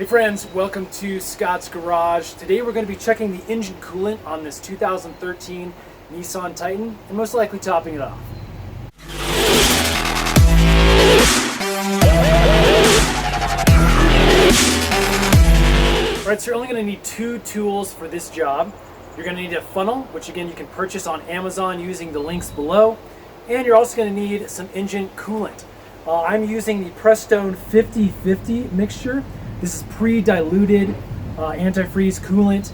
Hey friends, welcome to Scott's Garage. Today we're going to be checking the engine coolant on this 2013 Nissan Titan and most likely topping it off. Alright, so you're only going to need two tools for this job. You're going to need a funnel, which again you can purchase on Amazon using the links below. And you're also going to need some engine coolant. I'm using the Prestone 50/50 mixture. This is pre-diluted antifreeze coolant,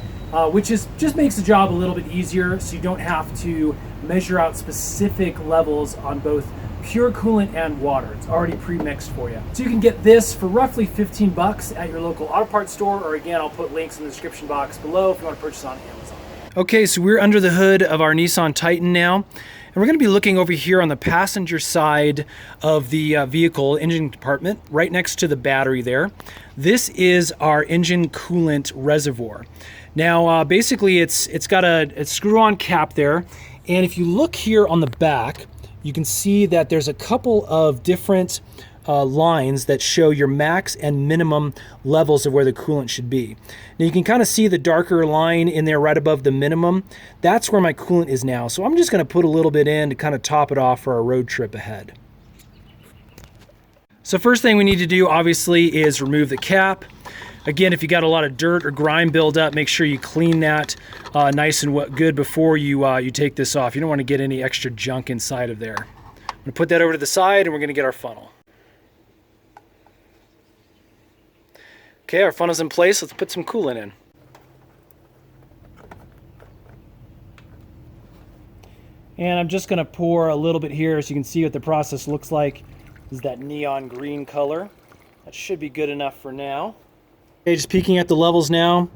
which just makes the job a little bit easier so you don't have to measure out specific levels on both pure coolant and water. It's already pre-mixed for you. So you can get this for roughly 15 bucks at your local auto parts store, or again, I'll put links in the description box below if you want to purchase on Amazon. Okay, so we're under the hood of our Nissan Titan now. And we're going to be looking over here on the passenger side of the vehicle engine compartment, right next to the battery there. This is our engine coolant reservoir. Now, basically, it's got a screw-on cap there. And if you look here on the back, you can see that there's a couple of different lines that show your max and minimum levels of where the coolant should be. Now you can kind of see the darker line in there right above the minimum. That's where my coolant is now. So I'm just going to put a little bit in to kind of top it off for our road trip ahead. So first thing we need to do obviously is remove the cap. Again, if you got a lot of dirt or grime buildup, make sure you clean that nice and good before you take this off. You don't want to get any extra junk inside of there. I'm going to put that over to the side and we're going to get our funnel. Okay, our funnel's in place. Let's put some coolant in. And I'm just going to pour a little bit here so you can see what the process looks like. This is that neon green color. That should be good enough for now. Okay, just peeking at the levels now,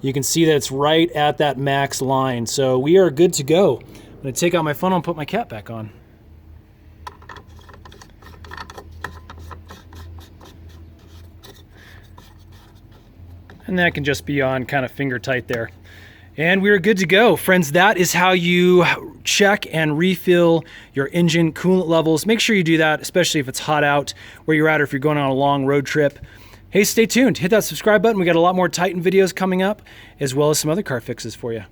you can see that it's right at that max line. So we are good to go. I'm going to take out my funnel and put my cap back on. And that can just be on kind of finger tight there. And we're good to go. Friends, that is how you check and refill your engine coolant levels. Make sure you do that, especially if it's hot out where you're at or if you're going on a long road trip. Hey, stay tuned. Hit that subscribe button. We got a lot more Titan videos coming up, as well as some other car fixes for you.